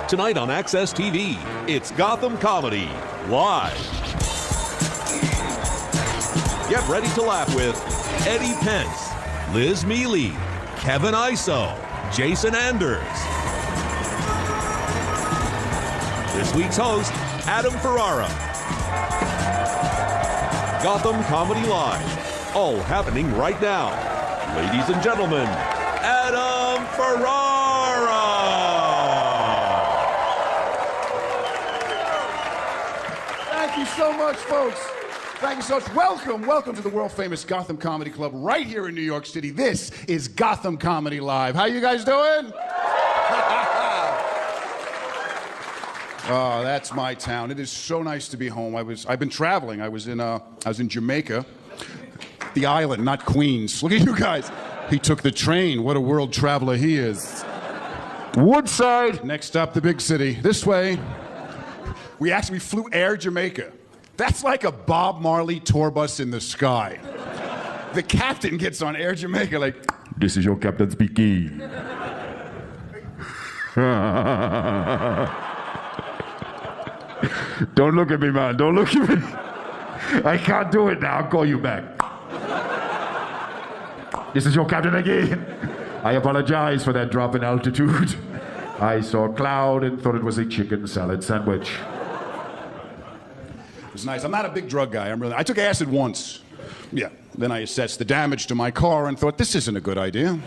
Tonight on Access TV, it's Gotham Comedy Live. Get ready to laugh with Eddie Pence, Liz Mealy, Kevin Iso, Jason Anders. This week's host, Adam Ferarra. Gotham Comedy Live, all happening right now. Ladies and gentlemen, Adam Ferarra! Thank you so much, folks. Thank you so much. Welcome to the world-famous Gotham Comedy Club right here in New York City. This is Gotham Comedy Live. How you guys doing? Oh, that's my town. It is so nice to be home. I've been traveling. I was in Jamaica, the island, not Queens. Look at you guys. He took the train. What a world traveler he is. Woodside. Next up, the big city. This way. We flew Air Jamaica. That's like a Bob Marley tour bus in the sky. The captain gets on Air Jamaica like, "This is your captain speaking." Don't look at me, man. Don't look at me. I can't do it now. I'll call you back. This is your captain again. I apologize for that drop in altitude. I saw a cloud and thought it was a chicken salad sandwich. It was nice. I'm not a big drug guy. I took acid once. Yeah. Then I assessed the damage to my car and thought, this isn't a good idea.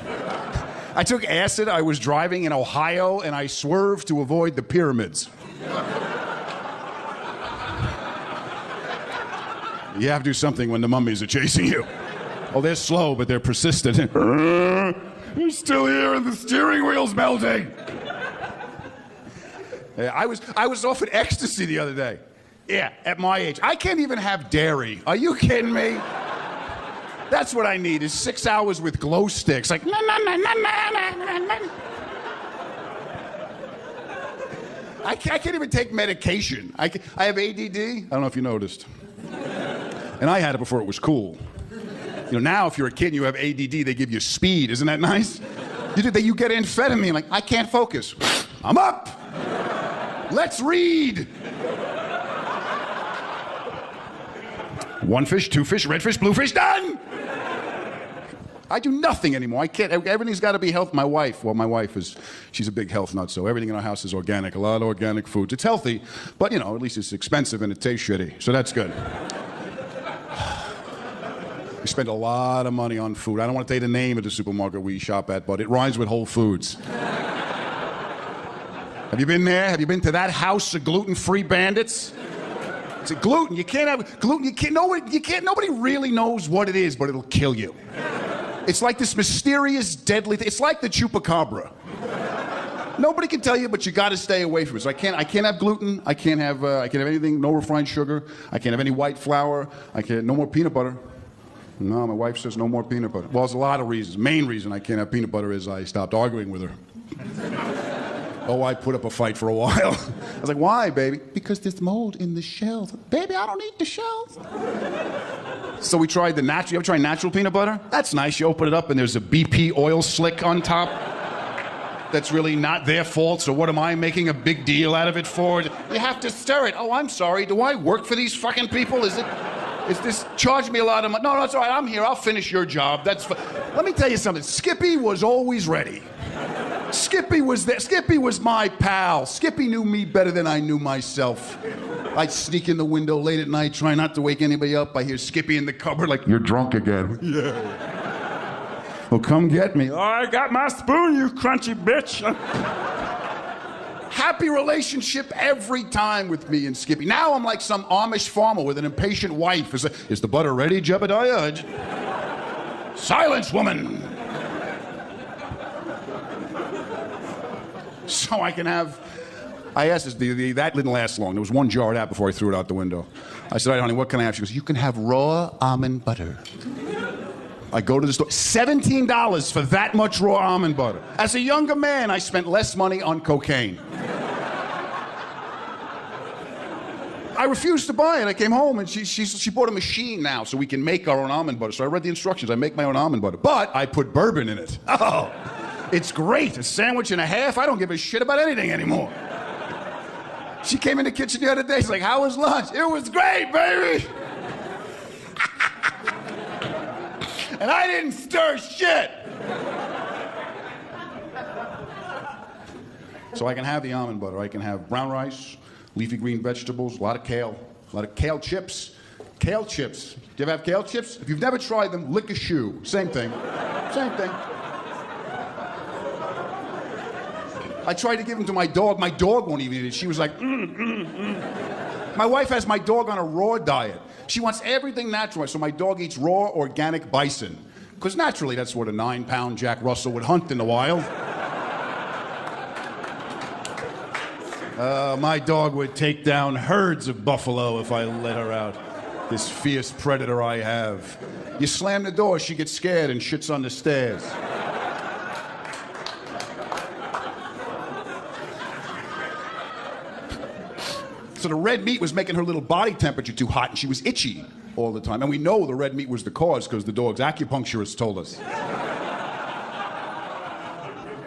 I took acid. I was driving in Ohio and I swerved to avoid the pyramids. You have to do something when the mummies are chasing you. Oh, they're slow, but they're persistent. They're still here and the steering wheel's melting. Yeah, I was off at ecstasy the other day. Yeah, at my age. I can't even have dairy. Are you kidding me? That's what I need, is 6 hours with glow sticks. Like, na, na, na, na, na, na, na. I can't even take medication. I have ADD. I don't know if you noticed. And I had it before it was cool. You know, now if you're a kid and you have ADD, they give you speed. Isn't that nice? You get amphetamine, like, I can't focus. I'm up. Let's read. 1 fish, 2 fish, red fish, blue fish, done. I do nothing anymore. I can't. Everything's got to be health. My wife she's a big health nut, so everything in our house is organic. A lot of organic foods. It's healthy, but, you know, at least it's expensive and it tastes shitty, so that's good. We spend a lot of money on food. I don't want to tell you the name of the supermarket we shop at, but it rhymes with Whole Foods. Have you been there? Have you been to that house of gluten-free bandits? It's a gluten. You can't have gluten. Nobody really knows what it is, but it'll kill you. It's like this mysterious, deadly thing. It's like the chupacabra. Nobody can tell you, but you got to stay away from it. So I can't have gluten. I can't have anything. No refined sugar. I can't have any white flour. No more peanut butter. No, my wife says no more peanut butter. Well, there's a lot of reasons. Main reason I can't have peanut butter is I stopped arguing with her. Oh, I put up a fight for a while. I was like, why, baby? Because there's mold in the shells. Baby, I don't eat the shells. So we tried the natural. You ever try natural peanut butter? That's nice. You open it up and there's a BP oil slick on top. That's really not their fault, so what am I making a big deal out of it for? You have to stir it. Oh, I'm sorry. Do I work for these fucking people? Is this charge me a lot of money? No, it's all right. I'm here. I'll finish your job. Let me tell you something. Skippy was always ready. Skippy was there. Skippy was my pal. Skippy knew me better than I knew myself. I'd sneak in the window late at night, try not to wake anybody up. I hear Skippy in the cupboard like, you're drunk again. Yeah. Well, come get me. Oh, I got my spoon, you crunchy bitch. Happy relationship every time with me and Skippy. Now I'm like some Amish farmer with an impatient wife. Is the butter ready, Jebediah? Silence, woman. So I asked this, that didn't last long. There was one jar out before I threw it out the window. I said, all right, honey, what can I have? She goes, you can have raw almond butter. I go to the store, $17 for that much raw almond butter. As a younger man, I spent less money on cocaine. I refused to buy it. I came home and she bought a machine now so we can make our own almond butter. So I read the instructions. I make my own almond butter. But I put bourbon in it. Oh, it's great. A sandwich and a half. I don't give a shit about anything anymore. She came in the kitchen the other day. She's like, how was lunch? It was great, baby. And I didn't stir shit. So I can have the almond butter. I can have brown rice, leafy green vegetables, a lot of kale chips. Kale chips. Do you ever have kale chips? If you've never tried them, lick a shoe. Same thing. Same thing. I tried to give them to my dog. My dog won't even eat it. She was like, My wife has my dog on a raw diet. She wants everything natural, so my dog eats raw, organic bison. Because naturally, that's what a 9-pound Jack Russell would hunt in the wild. My dog would take down herds of buffalo if I let her out. This fierce predator I have. You slam the door, she gets scared and shits on the stairs. So the red meat was making her little body temperature too hot, and she was itchy all the time. And we know the red meat was the cause because the dog's acupuncturist told us.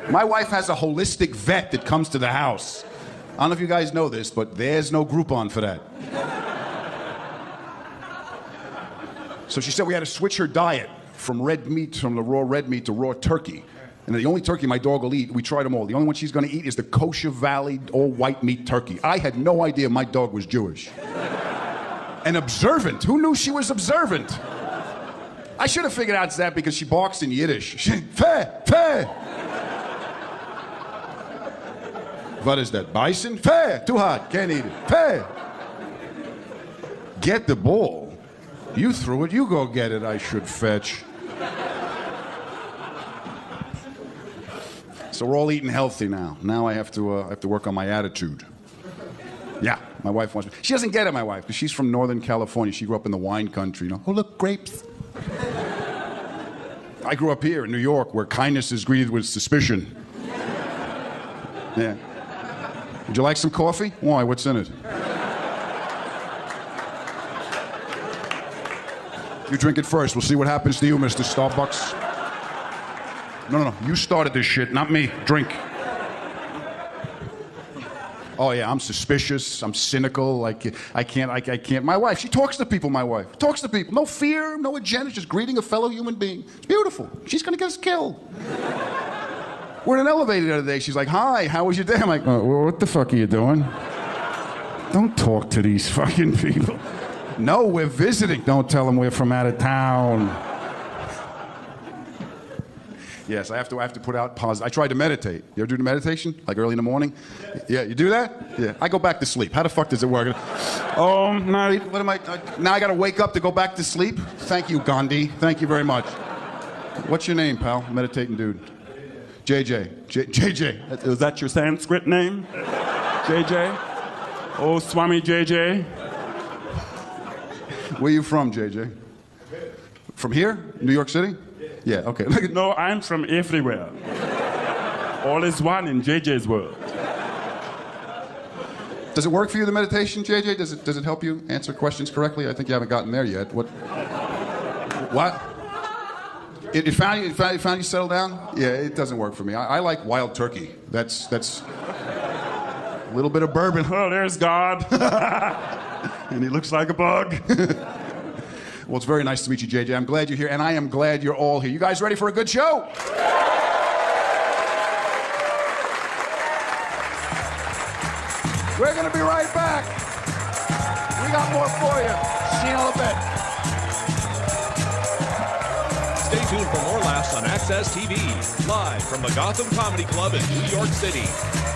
My wife has a holistic vet that comes to the house. I don't know if you guys know this, but there's no Groupon for that. So she said we had to switch her diet from the raw red meat to raw turkey. And the only turkey my dog will eat, we tried them all. The only one she's going to eat is the Kosher Valley all-white meat turkey. I had no idea my dog was Jewish. And observant. Who knew she was observant? I should have figured out it's that because she barks in Yiddish. Feh, feh. What is that, bison? Feh, too hot, can't eat it. Feh. Get the ball. You threw it, you go get it, I should fetch. So we're all eating healthy now. Now I have to work on my attitude. Yeah, my wife wants me. She doesn't get it, my wife, because she's from Northern California. She grew up in the wine country. You know, oh, look, grapes. I grew up here in New York, where kindness is greeted with suspicion. Yeah. Would you like some coffee? Why? What's in it? You drink it first. We'll see what happens to you, Mr. Starbucks. No. You started this shit, not me. Drink. Oh, yeah, I'm suspicious. I'm cynical. I can't. My wife, she talks to people, my wife. Talks to people. No fear, no agenda, just greeting a fellow human being. It's beautiful. She's going to get us killed. We're in an elevator the other day. She's like, hi, how was your day? I'm like, what the fuck are you doing? Don't talk to these fucking people. No, we're visiting. Don't tell them we're from out of town. Yes, I have to put out positive. I tried to meditate. You ever do the meditation? Like early in the morning? Yeah, you do that? Yeah. I go back to sleep. How the fuck does it work? Oh, now I got to wake up to go back to sleep? Thank you, Gandhi. Thank you very much. What's your name, pal? Meditating dude. JJ. JJ. Is that your Sanskrit name? JJ? Oh, Swami JJ. Where you from, JJ? From here? New York City? Yeah, okay. No, I'm from everywhere. All is one in JJ's world. Does it work for you, the meditation, JJ? Does it help you answer questions correctly? I think you haven't gotten there yet. What? It found you settled down? Yeah, it doesn't work for me. I like wild turkey. That's a little bit of bourbon. Oh, there's God. And he looks like a bug. Well, it's very nice to meet you, JJ. I'm glad you're here, and I am glad you're all here. You guys ready for a good show? We're going to be right back. We got more for you. See you in a little bit. Stay tuned for more laughs on Access TV. Live from the Gotham Comedy Club in New York City.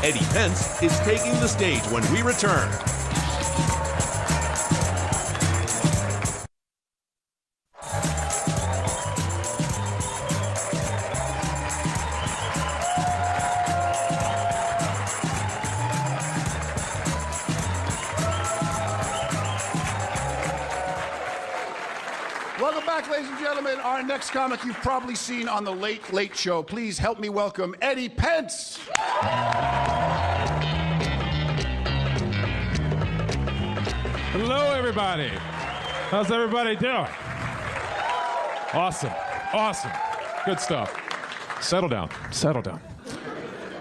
Eddie Pence is taking the stage when we return. Welcome back, ladies and gentlemen. Our next comic you've probably seen on The Late Late Show. Please help me welcome Eddie Pence. Hello, everybody. How's everybody doing? Awesome. Good stuff. Settle down.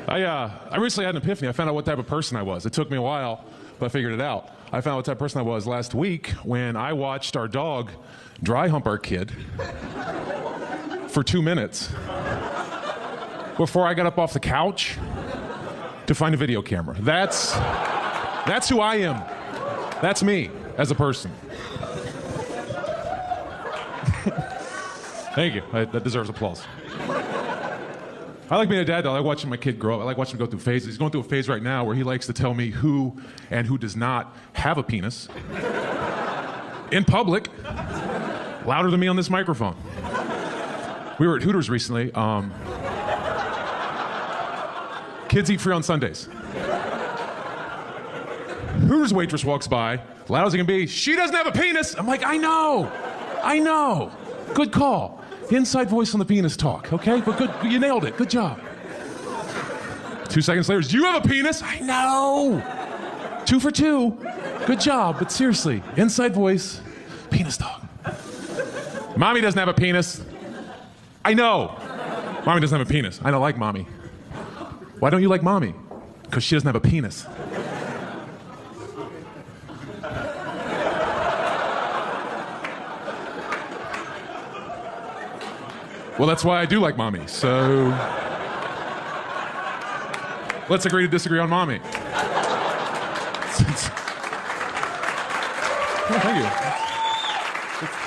I recently had an epiphany. I found out what type of person I was. It took me a while, but I figured it out. I found what type of person I was last week when I watched our dog dry hump our kid for 2 minutes before I got up off the couch to find a video camera. That's who I am. That's me as a person. Thank you. That deserves applause. I like being a dad, though. I like watching my kid grow up. I like watching him go through phases. He's going through a phase right now where he likes to tell me who and who does not have a penis in public, louder than me on this microphone. We were at Hooters recently. Kids eat free on Sundays. Hooters waitress walks by, loud as it can be. She doesn't have a penis. I'm like, I know. Good call. Inside voice on the penis talk, okay? But good, you nailed it. Good job. 2 seconds later, do you have a penis? I know. 2 for 2. Good job, but seriously, inside voice, penis talk. Mommy doesn't have a penis. I know. Mommy doesn't have a penis. I don't like mommy. Why don't you like mommy? Because she doesn't have a penis. Well, that's why I do like mommy, so let's agree to disagree on mommy. Oh, thank you.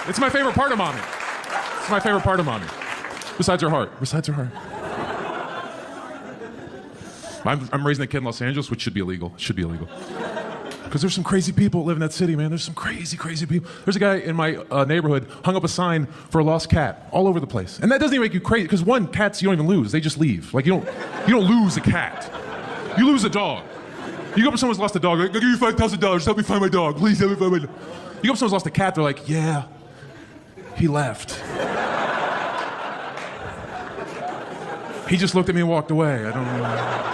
It's my favorite part of mommy. It's my favorite part of mommy. Besides her heart. I'm raising a kid in Los Angeles, which should be illegal. Because there's some crazy people that live in that city, man. There's some crazy people. There's a guy in my neighborhood hung up a sign for a lost cat all over the place. And that doesn't even make you crazy, because one, cats you don't even lose. They just leave. Like, you don't lose a cat. You lose a dog. You go up to someone's lost a dog, like, I'll give you $5,000, help me find my dog. Please help me find my dog. You go up to someone's lost a cat, they're like, yeah, he left. He just looked at me and walked away. I don't know.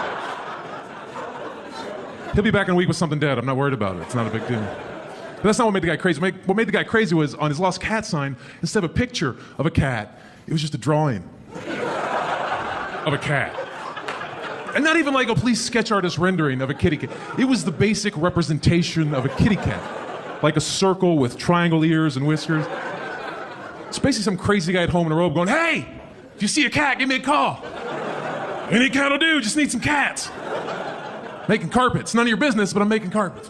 He'll be back in a week with something dead. I'm not worried about it. It's not a big deal. But that's not what made the guy crazy. What made the guy crazy was on his lost cat sign, instead of a picture of a cat, it was just a drawing of a cat. And not even like a police sketch artist rendering of a kitty cat. It was the basic representation of a kitty cat. Like a circle with triangle ears and whiskers. It's basically some crazy guy at home in a robe going, hey, if you see a cat, give me a call. Any cat will do, just need some cats. Making carpets. None of your business, but I'm making carpets.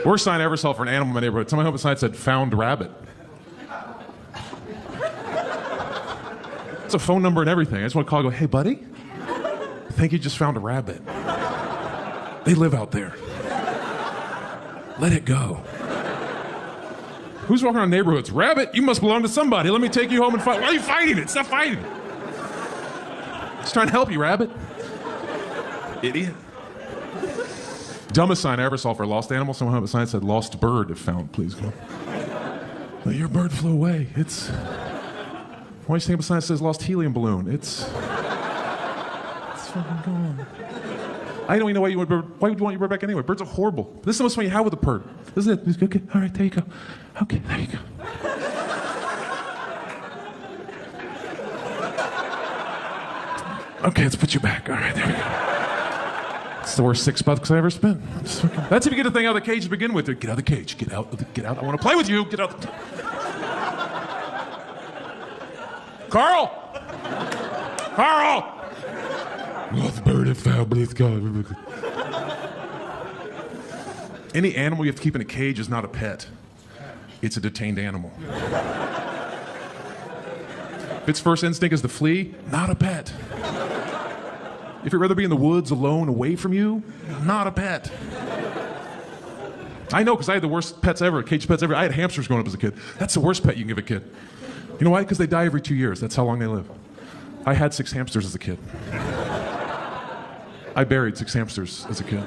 Worst sign I ever saw for an animal in my neighborhood. Somebody hung up a sign that said, found rabbit. It's a phone number and everything. I just want to call and go, hey, buddy, I think you just found a rabbit. They live out there. Let it go. Who's walking around neighborhoods? Rabbit, you must belong to somebody. Let me take you home and fight. Why are you fighting it? Stop fighting it. Just trying to help you, rabbit. Idiot. Dumbest sign I ever saw for a lost animal. Someone had a sign that said, lost bird if found, please go. Well, your bird flew away. Why do you think of a sign that says lost helium balloon? It's fucking gone. I don't even know why would you want your bird back anyway? Birds are horrible. This is the most fun you have with a bird. This is it. Okay, all right, there you go. Okay, there you go. Okay, let's put you back. All right, there we go. It's the worst $6 I ever spent. That's if you get the thing out of the cage to begin with. Get out of the cage. Get out. I want to play with you. Get out. Carl! Lost bird if found, please go. Any animal you have to keep in a cage is not a pet. It's a detained animal. If its first instinct is to flee, not a pet. If you'd rather be in the woods alone, away from you, not a pet. I know, because I had the worst pets ever, caged pets ever. I had hamsters growing up as a kid. That's the worst pet you can give a kid. You know why? Because they die every 2 years. That's how long they live. I had 6 hamsters as a kid. I buried 6 hamsters as a kid.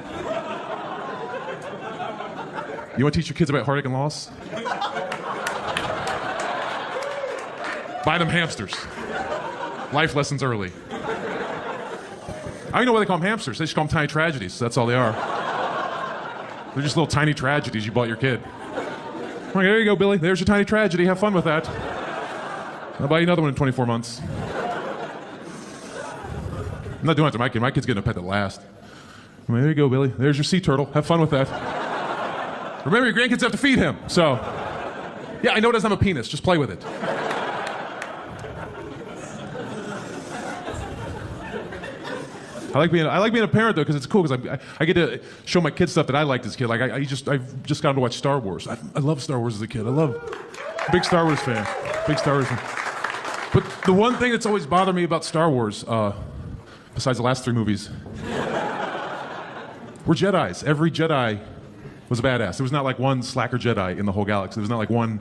You want to teach your kids about heartache and loss? Buy them hamsters. Life lessons early. I don't know why they call them hamsters. They just call them tiny tragedies. That's all they are. They're just little tiny tragedies you bought your kid. Like, there you go, Billy. There's your tiny tragedy. Have fun with that. I'll buy you another one in 24 months. I'm not doing it to my kid. My kid's getting a pet that lasts. Well, there you go, Billy. There's your sea turtle. Have fun with that. Remember, your grandkids have to feed him, so... Yeah, I know it doesn't have a penis. Just play with it. I like being a parent though because it's cool because I get to show my kids stuff that I liked as a kid. Like I've just gotten to watch Star Wars. I love Star Wars as a kid. Big Star Wars fan. Big Star Wars fan. But the one thing that's always bothered me about Star Wars, besides the last 3 movies, were Jedis. Every Jedi was a badass. There was not like one slacker Jedi in the whole galaxy. There was not like one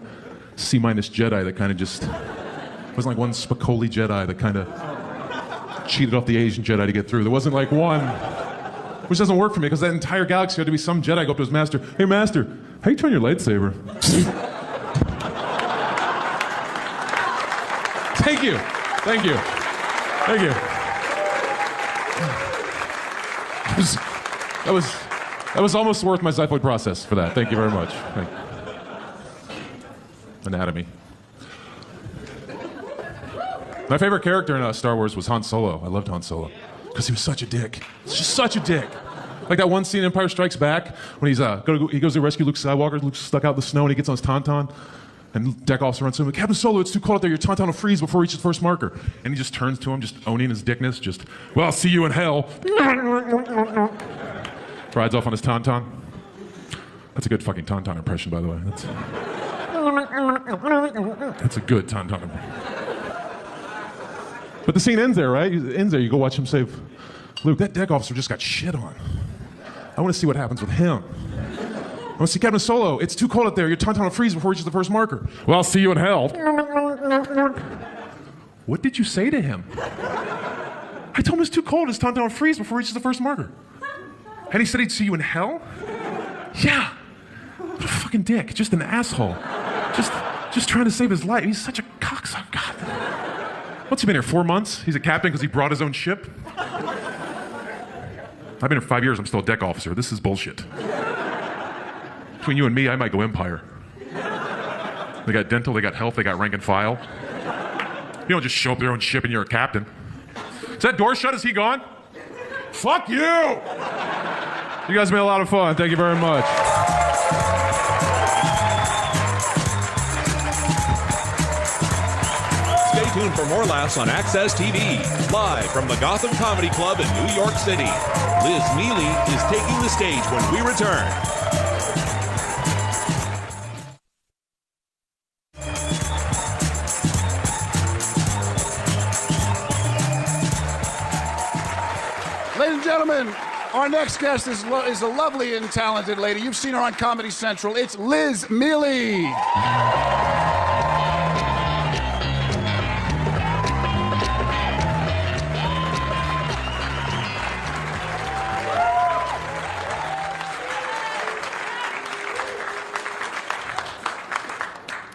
C- Jedi that kind of just... There wasn't like one Spicoli Jedi that kind of cheated off the Asian Jedi to get through. There wasn't like one... Which doesn't work for me, because that entire galaxy had to be some Jedi go up to his master. Hey, master, how you turn your lightsaber? Thank you. Thank you. Thank you. That was almost worth my xiphoid process for that. Thank you very much. Thank you. Anatomy. My favorite character in Star Wars was Han Solo. I loved Han Solo because he was such a dick. He's just such a dick. Like that one scene in Empire Strikes Back when he goes to rescue Luke Skywalker. Luke's stuck out in the snow and he gets on his tauntaun. And deck officer runs to him, Captain Solo, it's too cold out there. Your tauntaun will freeze before it reaches the first marker. And he just turns to him, just owning his dickness. Just, well, I'll see you in hell. Rides off on his tauntaun. That's a good fucking tauntaun impression, by the way. That's a good tauntaun impression. But the scene ends there, right? It ends there. You go watch him save Luke. That deck officer just got shit on. I want to see what happens with him. I want to see Captain Solo. It's too cold out there. Your tauntaun will freeze before it reaches the first marker. Well, I'll see you in hell. What did you say to him? I told him it's too cold. His tauntaun will freeze before it reaches the first marker. And he said he'd see you in hell? Yeah. What a fucking dick. Just an asshole. Just trying to save his life. He's such a cocksucker. God. What's he been here, 4 months? He's a captain because he brought his own ship? I've been here 5 years. I'm still a deck officer. This is bullshit. Between you and me, I might go Empire. They got dental, they got health, they got rank and file. You don't just show up their own ship and you're a captain. Is that door shut? Is he gone? Fuck you! You guys made a lot of fun. Thank you very much. Stay tuned for more laughs on Access TV. Live from the Gotham Comedy Club in New York City. Liz Mealy is taking the stage when we return. Ladies and gentlemen, our next guest is a lovely and talented lady. You've seen her on Comedy Central. It's Liz Mealy.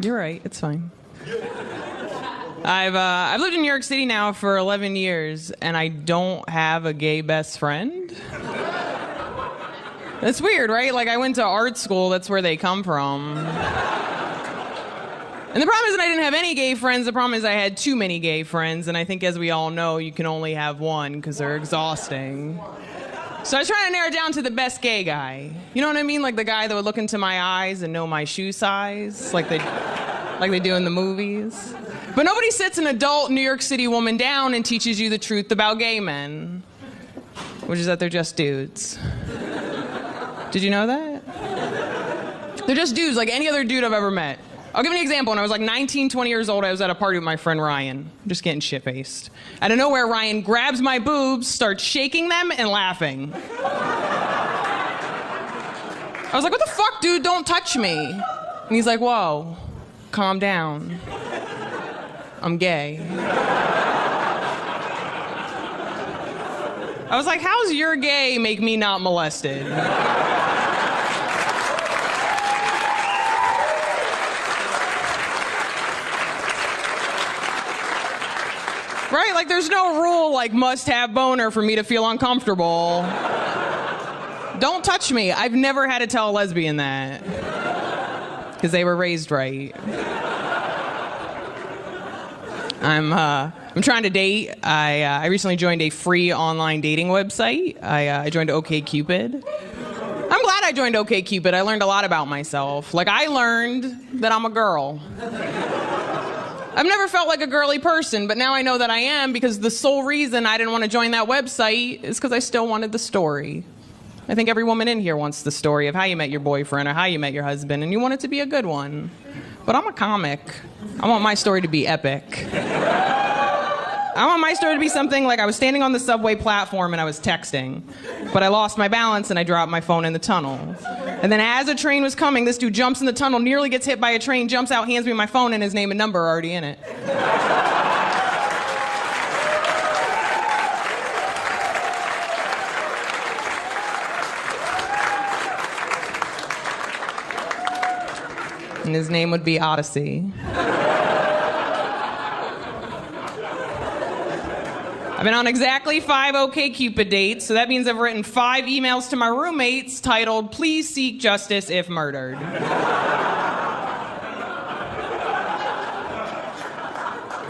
You're right. It's fine. I've lived in New York City now for 11 years, and I don't have a gay best friend. That's weird, right? Like, I went to art school. That's where they come from. And the problem isn't I didn't have any gay friends. The problem is I had too many gay friends, and I think, as we all know, you can only have one because they're exhausting. So I was trying to narrow it down to the best gay guy. You know what I mean? Like the guy that would look into my eyes and know my shoe size, like they do in the movies. But nobody sits an adult New York City woman down and teaches you the truth about gay men, which is that they're just dudes. Did you know that? They're just dudes, like any other dude I've ever met. I'll give you an example. When I was like 19, 20 years old, I was at a party with my friend Ryan, just getting shit-faced. Out of nowhere, Ryan grabs my boobs, starts shaking them, and laughing. I was like, what the fuck, dude? Don't touch me. And he's like, whoa, calm down. I'm gay. I was like, how's your gay make me not molested? Right? Like, there's no rule like must have boner for me to feel uncomfortable. Don't touch me. I've never had to tell a lesbian that. Because they were raised right. I'm I'm trying to date. I recently joined a free online dating website. I joined OkCupid. I'm glad I joined OkCupid. I learned a lot about myself. Like, I learned that I'm a girl. I've never felt like a girly person, but now I know that I am, because the sole reason I didn't want to join that website is because I still wanted the story. I think every woman in here wants the story of how you met your boyfriend or how you met your husband, and you want it to be a good one. But I'm a comic. I want my story to be epic. I want my story to be something like I was standing on the subway platform and I was texting, but I lost my balance and I dropped my phone in the tunnel. And then as a train was coming, this dude jumps in the tunnel, nearly gets hit by a train, jumps out, hands me my phone, and his name and number are already in it. And his name would be Odyssey. I've been on exactly 5 OkCupid dates, so that means I've written 5 emails to my roommates titled, "Please seek justice if murdered."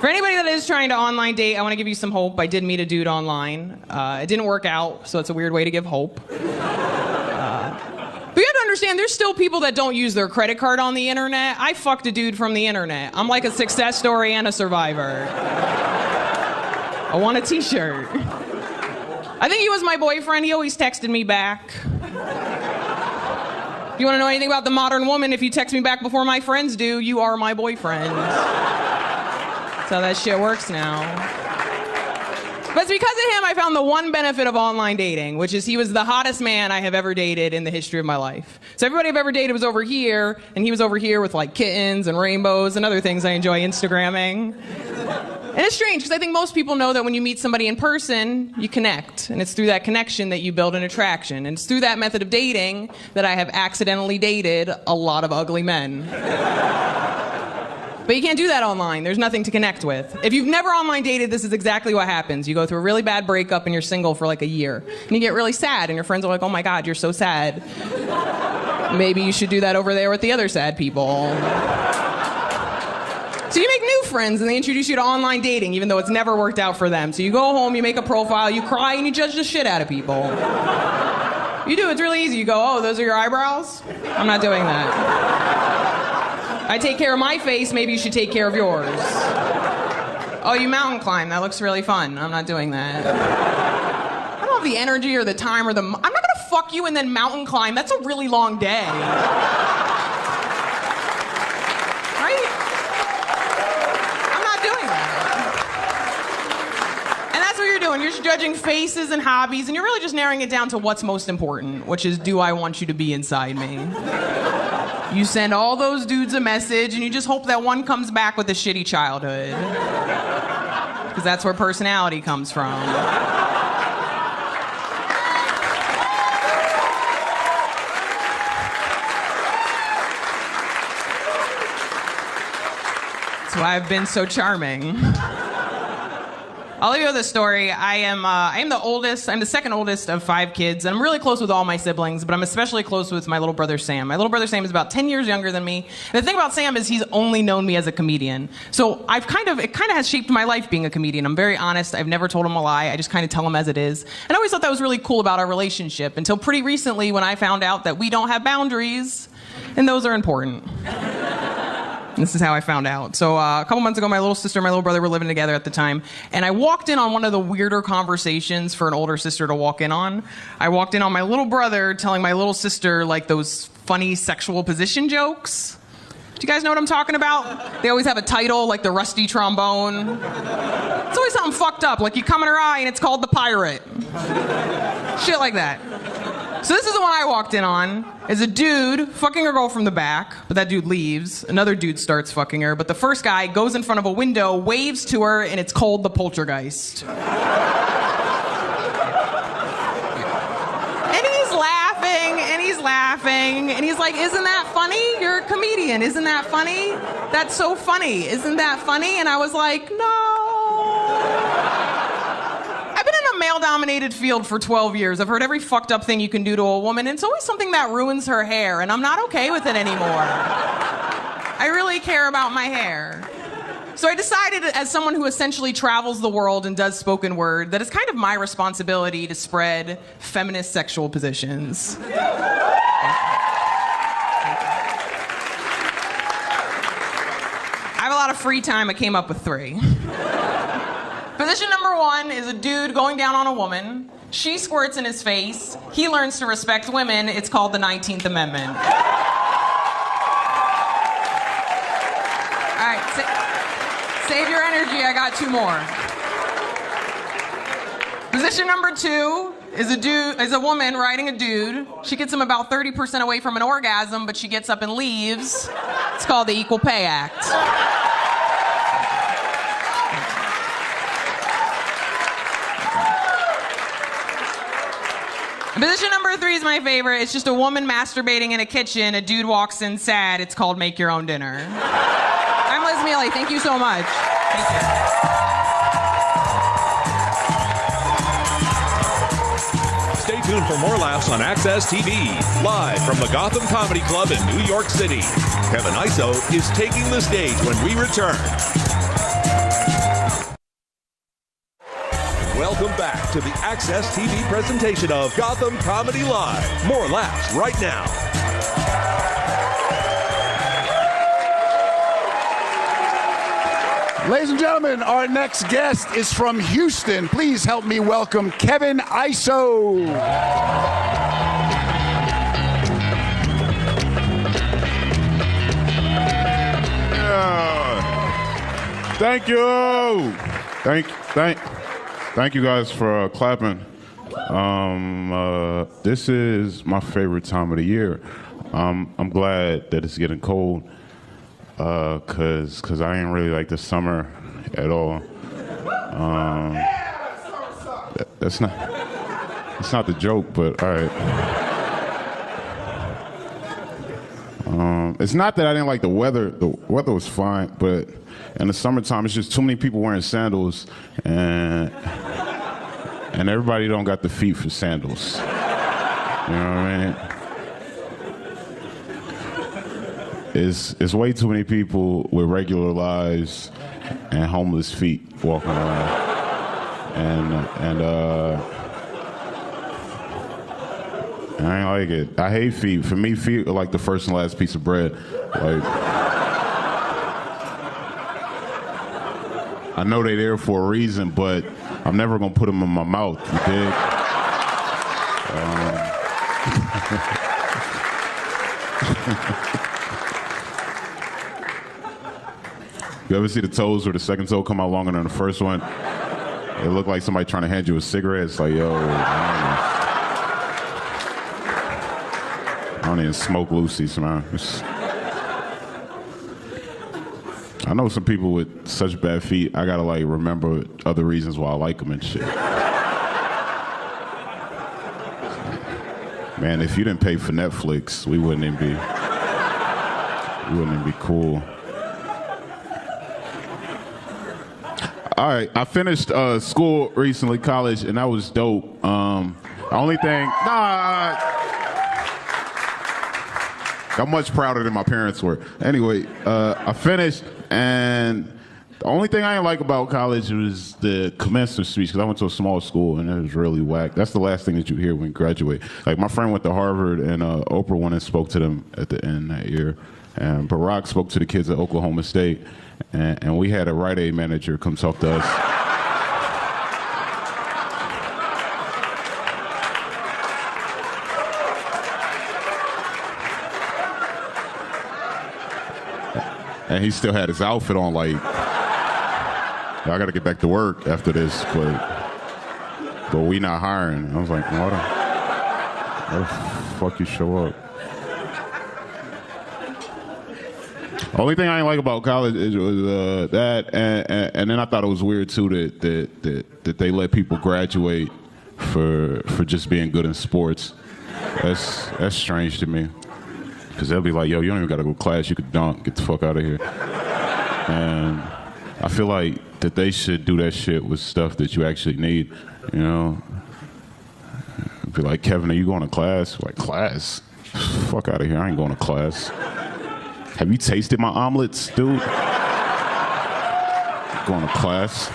For anybody that is trying to online date, I want to give you some hope. I did meet a dude online. It didn't work out, so it's a weird way to give hope. But you have to understand, there's still people that don't use their credit card on the internet. I fucked a dude from the internet. I'm like a success story and a survivor. I want a t-shirt. I think he was my boyfriend. He always texted me back. If you want to know anything about the modern woman, if you text me back before my friends do, you are my boyfriend. That's how that shit works now. But it's because of him I found the one benefit of online dating, which is he was the hottest man I have ever dated in the history of my life. So everybody I've ever dated was over here, and he was over here with like kittens and rainbows and other things I enjoy Instagramming. And it's strange, because I think most people know that when you meet somebody in person, you connect. And it's through that connection that you build an attraction. And it's through that method of dating that I have accidentally dated a lot of ugly men. But you can't do that online. There's nothing to connect with. If you've never online dated, this is exactly what happens. You go through a really bad breakup and you're single for like a year. And you get really sad, and your friends are like, "Oh my God, you're so sad. Maybe you should do that over there with the other sad people." So you make new friends, and they introduce you to online dating, even though it's never worked out for them. So you go home, you make a profile, you cry, and you judge the shit out of people. You do, it's really easy. You go, "Oh, those are your eyebrows? I'm not doing that. I take care of my face, maybe you should take care of yours. Oh, you mountain climb, that looks really fun. I'm not doing that." I don't have the energy or the time or I'm not gonna fuck you and then mountain climb. That's a really long day. Right? You're just judging faces and hobbies, and you're really just narrowing it down to what's most important, which is, do I want you to be inside me? You send all those dudes a message, and you just hope that one comes back with a shitty childhood. Because that's where personality comes from. That's why I've been so charming. I'll leave you with a story. I am the oldest. I'm the second oldest of 5 kids, and I'm really close with all my siblings, but I'm especially close with my little brother Sam. My little brother Sam is about 10 years younger than me. And the thing about Sam is he's only known me as a comedian. So it kind of has shaped my life being a comedian. I'm very honest. I've never told him a lie. I just kind of tell him as it is. And I always thought that was really cool about our relationship, until pretty recently when I found out that we don't have boundaries, and those are important. This is how I found out. So a couple months ago, my little sister and my little brother were living together at the time. And I walked in on one of the weirder conversations for an older sister to walk in on. I walked in on my little brother telling my little sister, like, those funny sexual position jokes. Do you guys know what I'm talking about? They always have a title, like the rusty trombone. It's always something fucked up, like you come in her eye and it's called the pirate. Shit like that. So this is the one I walked in on. Is a dude fucking her girl from the back, but that dude leaves. Another dude starts fucking her, but the first guy goes in front of a window, waves to her, and it's called the poltergeist. And he's laughing, and he's like, "Isn't that funny? You're a comedian. Isn't that funny? That's so funny. Isn't that funny?" And I was like, "No." Male-dominated field for 12 years. I've heard every fucked up thing you can do to a woman, and it's always something that ruins her hair, and I'm not okay with it anymore. I really care about my hair. So I decided, as someone who essentially travels the world and does spoken word, that it's kind of my responsibility to spread feminist sexual positions. I have a lot of free time. I came up with 3. Position number 1 is a dude going down on a woman. She squirts in his face. He learns to respect women. It's called the 19th Amendment. All right, save your energy. I got 2 more. Position number 2 is a woman riding a dude. She gets him about 30% away from an orgasm, but she gets up and leaves. It's called the Equal Pay Act. Position number 3 is my favorite. It's just a woman masturbating in a kitchen. A dude walks in sad. It's called Make Your Own Dinner. I'm Liz Mealy. Thank you so much. Thank you. Stay tuned for more laughs on Access TV, live from the Gotham Comedy Club in New York City. Kevin Iso is taking the stage when we return. Welcome back to the Access TV presentation of Gotham Comedy Live. More laughs right now. Ladies and gentlemen, our next guest is from Houston. Please help me welcome Kevin Iso. Thank you. Thank you guys for clapping. This is my favorite time of the year. I'm glad that it's getting cold, cause I ain't really like the summer at all. That's not the joke, but all right. It's not that I didn't like the weather. The weather was fine, but in the summertime, it's just too many people wearing sandals, and everybody don't got the feet for sandals. You know what I mean? It's way too many people with regular lives and homeless feet walking around, and I ain't like it. I hate feet. For me, feet are like the first and last piece of bread. Like, I know they're there for a reason, but I'm never gonna put them in my mouth. You dig? You ever see the toes where the second toe come out longer than the first one? It looked like somebody trying to hand you a cigarette. It's like, yo, I don't even smoke Lucy's, man. I know some people with such bad feet, I gotta like remember other reasons why I like them and shit. Man, if you didn't pay for Netflix, we wouldn't even be cool. All right, I finished school recently, college, and that was dope. The only thing, I'm much prouder than my parents were. Anyway, I finished, and the only thing I didn't like about college was the commencement speech, because I went to a small school, and it was really whack. That's the last thing that you hear when you graduate. Like, my friend went to Harvard, and Oprah went and spoke to them at the end that year. And Barack spoke to the kids at Oklahoma State, and we had a Rite Aid manager come talk to us. And he still had his outfit on, like, I gotta get back to work after this, but we not hiring. I was like, why the fuck you show up? Only thing I didn't like about college was that, and then I thought it was weird too that they let people graduate for just being good in sports. That's strange to me, because they'll be like, yo, you don't even gotta go to class, you could dunk, get the fuck out of here. And I feel like that they should do that shit with stuff that you actually need, you know? Be like, Kevin, are you going to class? Like, class? Fuck out of here, I ain't going to class. Have you tasted my omelets, dude? Going to class.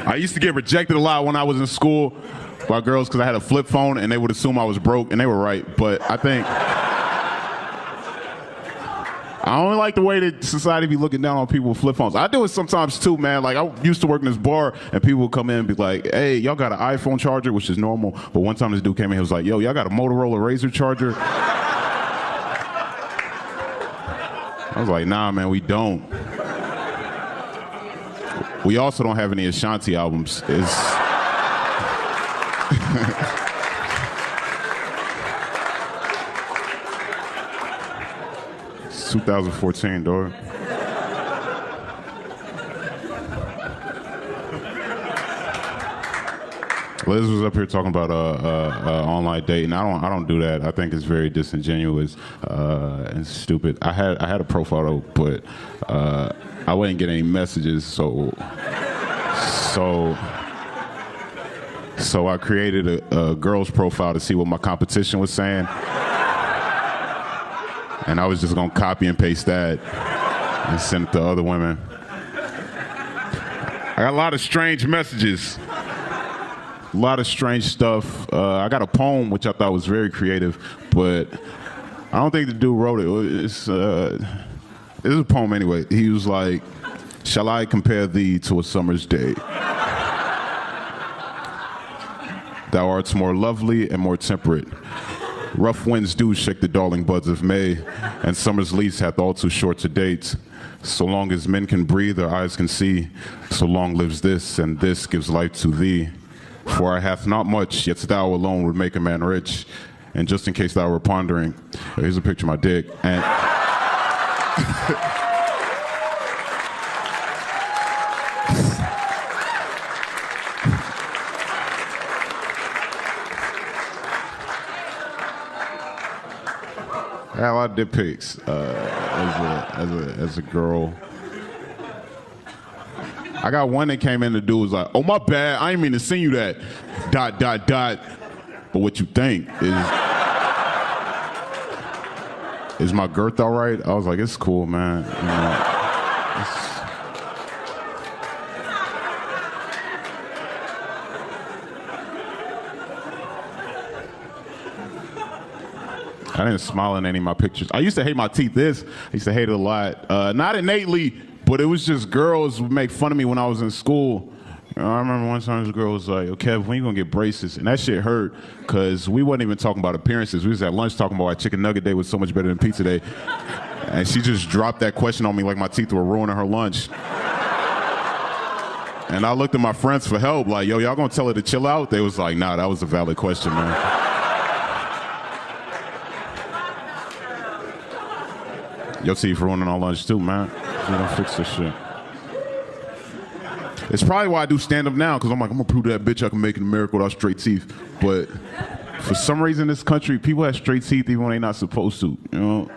I used to get rejected a lot when I was in school by girls because I had a flip phone and they would assume I was broke, and they were right. But I think I only like the way that society be looking down on people with flip phones. I do it sometimes too, man. Like, I used to work in this bar, and people would come in and be like, hey, y'all got an iPhone charger, which is normal. But one time this dude came in, he was like, yo, y'all got a Motorola Razr charger? I was like, nah, man, we don't. We also don't have any Ashanti albums. It's 2014, dog. Liz was up here talking about online dating. I don't do that. I think it's very disingenuous and stupid. I had a profile though, but I wouldn't get any messages, so I created a girl's profile to see what my competition was saying, and I was just gonna copy and paste that and send it to other women. I got a lot of strange messages. A lot of strange stuff. I got a poem which I thought was very creative, but I don't think the dude wrote it. It's a poem anyway. He was like, shall I compare thee to a summer's day? Thou art more lovely and more temperate. Rough winds do shake the darling buds of May, and summer's lease hath all too short to date. So long as men can breathe, their eyes can see, so long lives this, and this gives life to thee. For I hath not much, yet thou alone would make a man rich. And just in case thou were pondering, here's a picture of my dick. And I had a lot of dick pics as a girl. I got one that came in, the dude was like, oh, my bad, I didn't mean to send you that, ... But what you think is my girth all right? I was like, it's cool, man. You know, I didn't smile in any of my pictures. I used to hate my teeth. I used to hate it a lot. Not innately, but it was just girls would make fun of me when I was in school. You know, I remember one time this girl was like, "Oh, Kev, when you gonna get braces?" And that shit hurt because we wasn't even talking about appearances. We was at lunch talking about why chicken nugget day was so much better than pizza day. And she just dropped that question on me like my teeth were ruining her lunch. And I looked at my friends for help, like, yo, y'all gonna tell her to chill out? They was like, nah, that was a valid question, man. Your teeth ruining our lunch too, man. You don't fix this shit. It's probably why I do stand-up now, because I'm like, I'm gonna prove to that bitch I can make it in America without straight teeth. But for some reason in this country, people have straight teeth even when they're not supposed to, you know?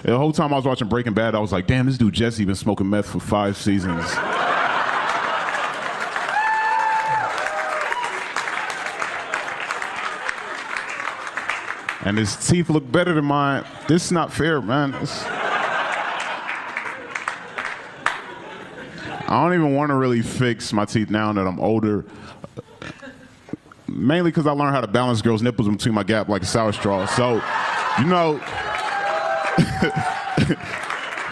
The whole time I was watching Breaking Bad, I was like, damn, this dude Jesse been smoking meth for 5 seasons. And his teeth look better than mine. This is not fair, man. I don't even want to really fix my teeth now that I'm older. Mainly because I learned how to balance girls' nipples in between my gap like a sour straw. So, you know,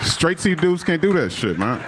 straight teeth dudes can't do that shit, man.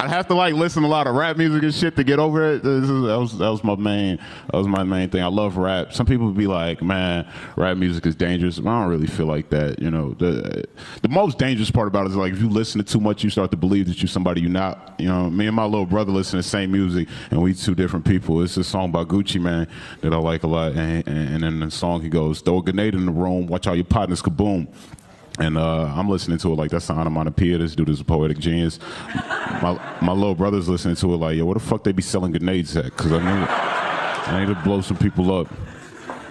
I'd have to like listen to a lot of rap music and shit to get over it. That was my main thing. I love rap. Some people would be like, man, rap music is dangerous. I don't really feel like that. You know, the most dangerous part about it is like if you listen to too much, you start to believe that you're somebody you're not. You know, me and my little brother listen to the same music, and we two different people. It's a song by Gucci Mane that I like a lot, and in the song he goes, throw a grenade in the room, watch all your partners kaboom. And I'm listening to it like that's the onomatopoeia. This dude is a poetic genius. My little brother's listening to it like, yo, where the fuck they be selling grenades at? Because I need to blow some people up.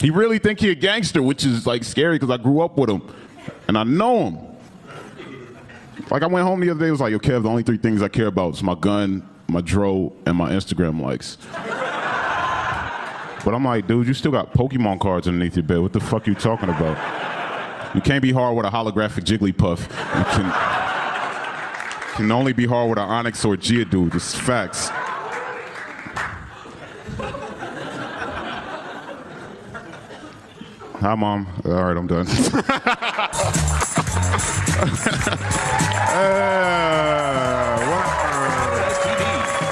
He really think he a gangster, which is like scary because I grew up with him. And I know him. Like, I went home the other day, it was like, yo, Kev, the only 3 things I care about is my gun, my dro, and my Instagram likes. But I'm like, dude, you still got Pokemon cards underneath your bed. What the fuck are you talking about? You can't be hard with a holographic Jigglypuff. You can only be hard with an Onyx or a Geodude. It's facts. Hi, Mom. All right, I'm done. TV,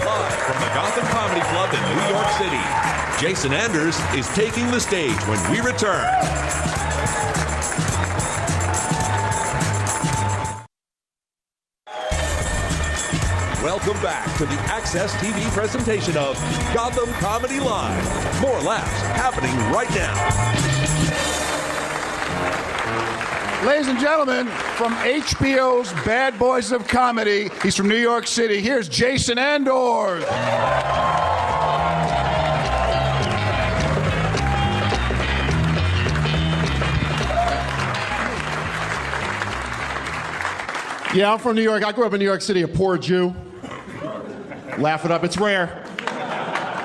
live from the Gotham Comedy Club in New York City. Jason Anders is taking the stage when we return. Welcome back to the Access TV presentation of Gotham Comedy Live. More laughs happening right now. Ladies and gentlemen, from HBO's Bad Boys of Comedy, he's from New York City. Here's Jason Anders. Yeah, I'm from New York. I grew up in New York City, a poor Jew. Laugh it up, it's rare.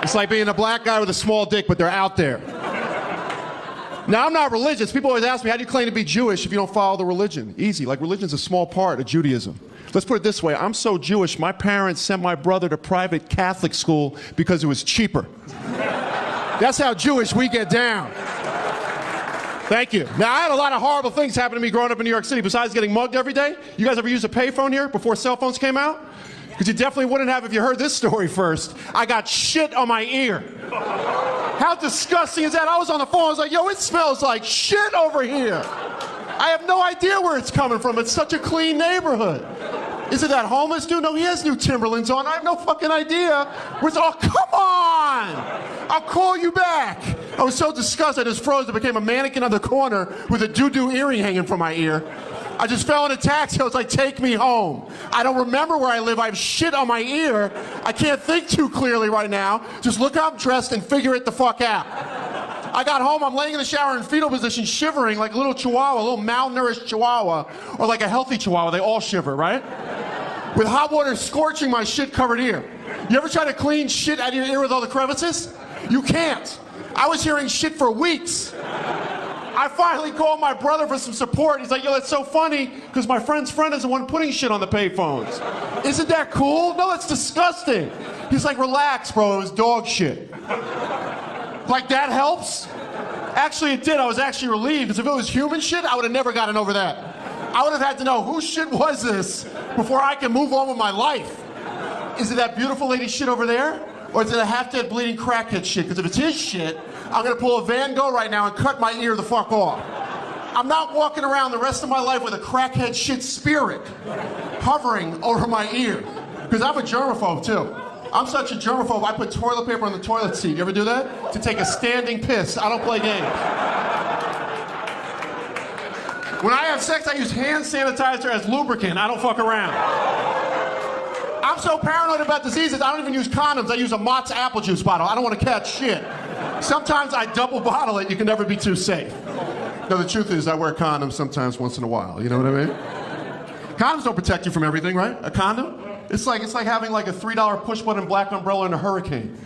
It's like being a black guy with a small dick, but they're out there. Now, I'm not religious. People always ask me, how do you claim to be Jewish if you don't follow the religion? Easy, like religion's a small part of Judaism. Let's put it this way, I'm so Jewish, my parents sent my brother to private Catholic school because it was cheaper. That's how Jewish we get down. Thank you. Now, I had a lot of horrible things happen to me growing up in New York City besides getting mugged every day. You guys ever use a payphone here before cell phones came out? Because you definitely wouldn't have if you heard this story first. I got shit on my ear. How disgusting is that? I was on the phone, I was like, yo, it smells like shit over here. I have no idea where it's coming from. It's such a clean neighborhood. Is it that homeless dude? No, he has new Timberlands on. I have no fucking idea. Oh, come on! I'll call you back. I was so disgusted, I just froze. I became a mannequin on the corner with a doo-doo earring hanging from my ear. I just fell in a taxi. I was like, take me home. I don't remember where I live. I have shit on my ear. I can't think too clearly right now. Just look how I'm dressed and figure it the fuck out. I got home, I'm laying in the shower in fetal position, shivering like a little chihuahua, a little malnourished chihuahua, or like a healthy chihuahua. They all shiver, right? With hot water scorching my shit-covered ear. You ever try to clean shit out of your ear with all the crevices? You can't. I was hearing shit for weeks. I finally called my brother for some support. He's like, yo, that's so funny, because my friend's friend is the one putting shit on the payphones. Isn't that cool? No, that's disgusting. He's like, relax, bro, it was dog shit. Like, that helps? Actually, it did. I was actually relieved, because if it was human shit, I would have never gotten over that. I would have had to know whose shit was this before I can move on with my life. Is it that beautiful lady's shit over there? Or is it a half-dead bleeding crackhead shit? Because if it's his shit, I'm gonna pull a Van Gogh right now and cut my ear the fuck off. I'm not walking around the rest of my life with a crackhead shit spirit hovering over my ear. Because I'm a germaphobe too. I'm such a germaphobe, I put toilet paper on the toilet seat. You ever do that? To take a standing piss. I don't play games. When I have sex, I use hand sanitizer as lubricant. I don't fuck around. I'm so paranoid about diseases, I don't even use condoms. I use a Mott's apple juice bottle. I don't want to catch shit. Sometimes I double bottle it. You can never be too safe. No, the truth is I wear condoms sometimes once in a while. You know what I mean? Condoms don't protect you from everything, right? A condom? It's like having like a $3 push button black umbrella in a hurricane.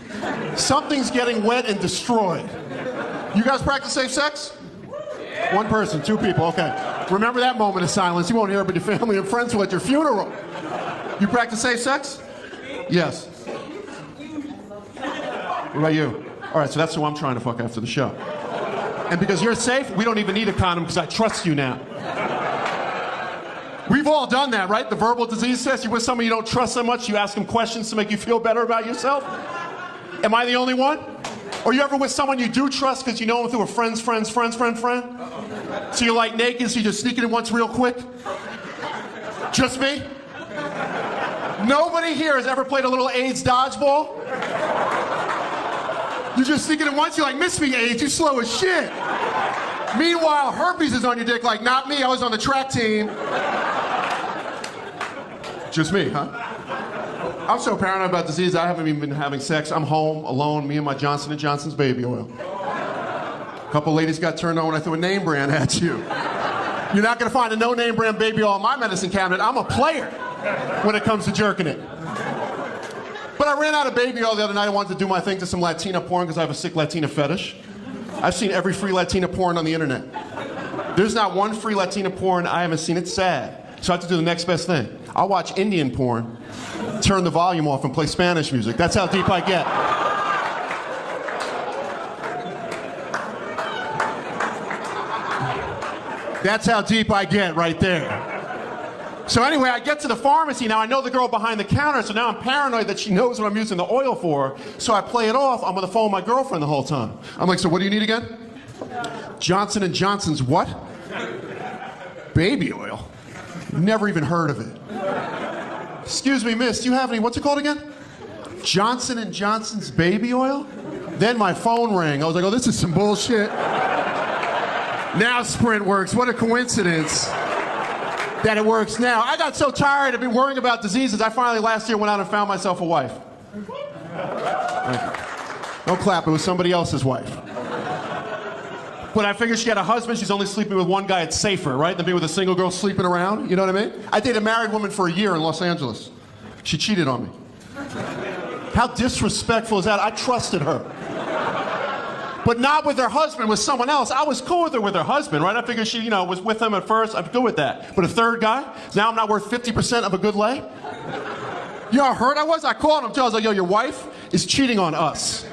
Something's getting wet and destroyed. You guys practice safe sex? One person, 2 people, okay. Remember that moment of silence. You won't hear it, but your family and friends will at your funeral. You practice safe sex? Yes. What about you? All right, so that's who I'm trying to fuck after the show. And because you're safe, we don't even need a condom because I trust you now. We've all done that, right? The verbal disease test. You're with someone you don't trust so much, you ask them questions to make you feel better about yourself. Am I the only one? Or you ever with someone you do trust because you know them through a friend? So you're like naked, so you just sneak it in once real quick? Just me? Nobody here has ever played a little AIDS dodgeball? You just sneak it in once, you're like, miss me, AIDS, you slow as shit. Meanwhile, herpes is on your dick, like, not me, I was on the track team. Just me, huh? I'm so paranoid about disease, I haven't even been having sex. I'm home, alone, me and my Johnson & Johnson's baby oil. A couple ladies got turned on when I threw a name brand at you. You're not going to find a no-name brand baby oil in my medicine cabinet. I'm a player when it comes to jerking it. But I ran out of baby oil the other night. I wanted to do my thing to some Latina porn because I have a sick Latina fetish. I've seen every free Latina porn on the internet. There's not one free Latina porn I haven't seen. It's sad. So I have to do the next best thing. I'll watch Indian porn, turn the volume off, and play Spanish music. That's how deep I get. That's how deep I get right there. So anyway, I get to the pharmacy. Now I know the girl behind the counter, so now I'm paranoid that she knows what I'm using the oil for. So I play it off. I'm on the phone with my girlfriend the whole time. I'm like, so what do you need again? Johnson & Johnson's what? Baby oil? Never even heard of it. Excuse me, miss, do you have any, what's it called again? Johnson & Johnson's baby oil? Then my phone rang. I was like, oh, this is some bullshit. Now Sprint works. What a coincidence that it works now. I got so tired of being worrying about diseases, I finally last year went out and found myself a wife. Don't clap, it was somebody else's wife. But I figured she had a husband, she's only sleeping with one guy, it's safer, right? Than being with a single girl sleeping around, you know what I mean? I dated a married woman for a year in Los Angeles. She cheated on me. How disrespectful is that? I trusted her. But not with her husband, with someone else. I was cool with her husband, right? I figured she, was with him at first. I'm good with that. But a third guy? Now I'm not worth 50% of a good lay? You know how hurt I was? I called him too. I was like, yo, your wife is cheating on us.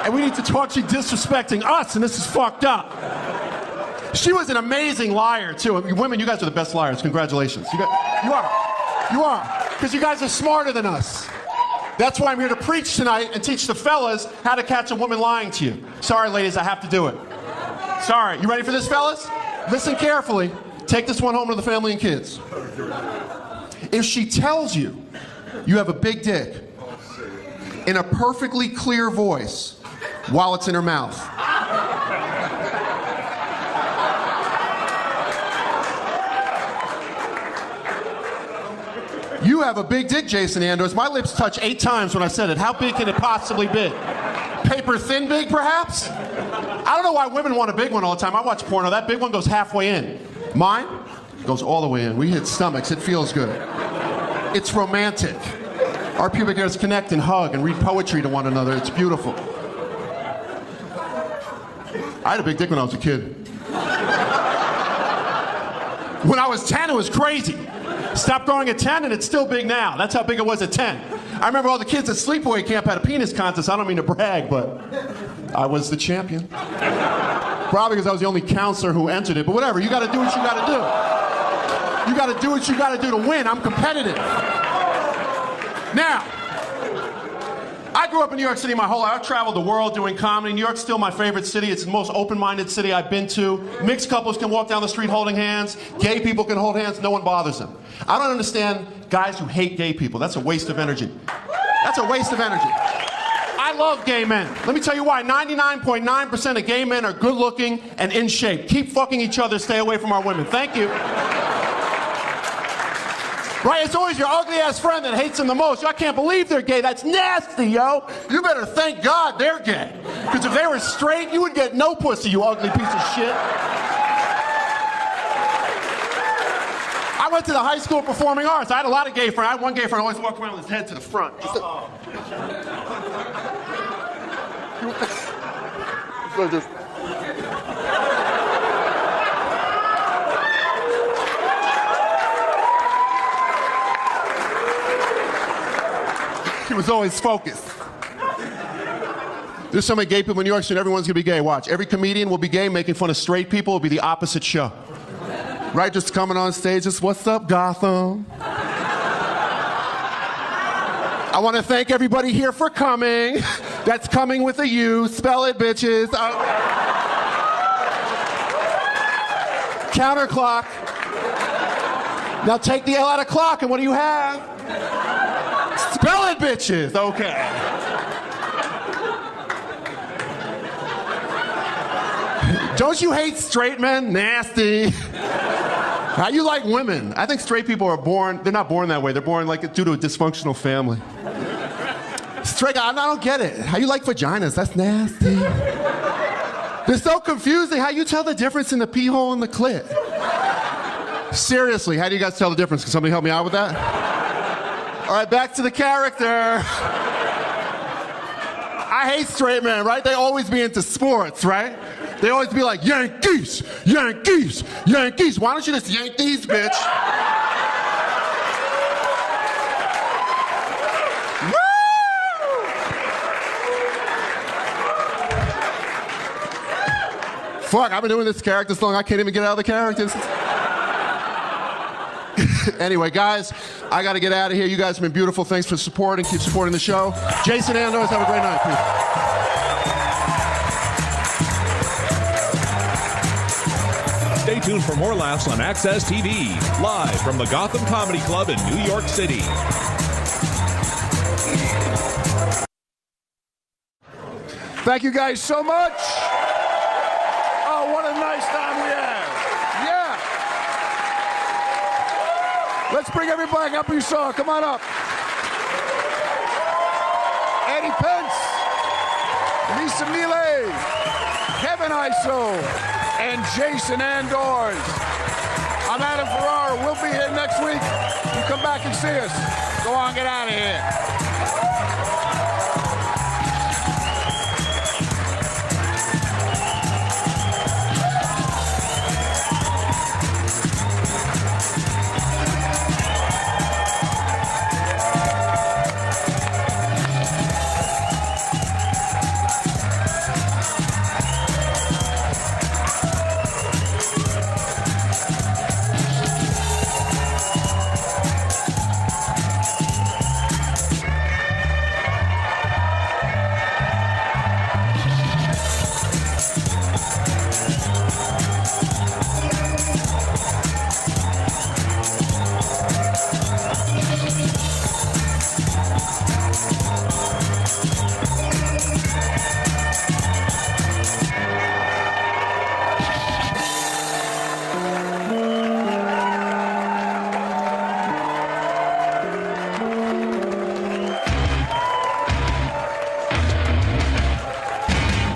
And we need to talk. She's disrespecting us, and this is fucked up. She was an amazing liar, too. I mean, women, you guys are the best liars. Congratulations. You are. Because you guys are smarter than us. That's why I'm here to preach tonight and teach the fellas how to catch a woman lying to you. Sorry, ladies, I have to do it. Sorry. You ready for this, fellas? Listen carefully. Take this one home to the family and kids. If she tells you you have a big dick in a perfectly clear voice while it's in her mouth, you have a big dick, Jason Andors. My lips touch 8 times when I said it. How big can it possibly be? Paper thin big, perhaps? I don't know why women want a big one all the time. I watch porno. That big one goes halfway in. Mine goes all the way in. We hit stomachs. It feels good. It's romantic. Our pubic hairs connect and hug and read poetry to one another. It's beautiful. I had a big dick when I was a kid. When I was 10, it was crazy. Stopped growing at 10 and it's still big now. That's how big it was at 10. I remember all the kids at sleepaway camp had a penis contest. I don't mean to brag, but I was the champion. Probably because I was the only counselor who entered it, but whatever. You gotta do what you gotta do. You gotta do what you gotta do to win. I'm competitive. Now, I grew up in New York City my whole life. I've traveled the world doing comedy. New York's still my favorite city. It's the most open-minded city I've been to. Mixed couples can walk down the street holding hands. Gay people can hold hands. No one bothers them. I don't understand guys who hate gay people. That's a waste of energy. That's a waste of energy. I love gay men. Let me tell you why. 99.9% of gay men are good-looking and in shape. Keep fucking each other. Stay away from our women. Thank you. Right? It's always your ugly-ass friend that hates them the most. I can't believe they're gay. That's nasty, yo. You better thank God they're gay. Because if they were straight, you would get no pussy, you ugly piece of shit. I went to the high school of performing arts. I had a lot of gay friends. I had one gay friend who always walked around with his head to the front. He was always focused. There's so many gay people in New York City, everyone's gonna be gay. Watch. Every comedian will be gay, making fun of straight people. It'll be the opposite show. Right? Just coming on stage, just, what's up, Gotham? I want to thank everybody here for coming. That's coming with a U. Spell it, bitches. Counterclock. Now take the L out of clock, and what do you have? Spell it, bitches. Okay. Don't you hate straight men? Nasty. How you like women? I think straight people are born, they're not born that way. They're born like due to a dysfunctional family. Straight guy, I don't get it. How you like vaginas? That's nasty. They're so confusing. How you tell the difference in the pee hole and the clit? Seriously, how do you guys tell the difference? Can somebody help me out with that? All right, back to the character. I hate straight men, right? They always be into sports, right? They always be like, Yankees, Yankees, Yankees. Why don't you just yank these, bitch? Fuck, I've been doing this character so long I can't even get out of the characters. Anyway, guys, I got to get out of here. You guys have been beautiful. Thanks for supporting. Keep supporting the show. Jason Andors, have a great night. Peace. Stay tuned for more laughs on Access TV, live from the Gotham Comedy Club in New York City. Thank you guys so much. Oh, what a nice time we had. Yeah. Let's bring everybody up you saw. Come on up. Eddie Pence, Lisa Miele, Kevin Iso, and Jason Andors. I'm Adam Ferarra. We'll be here next week. You come back and see us. Go on, get out of here.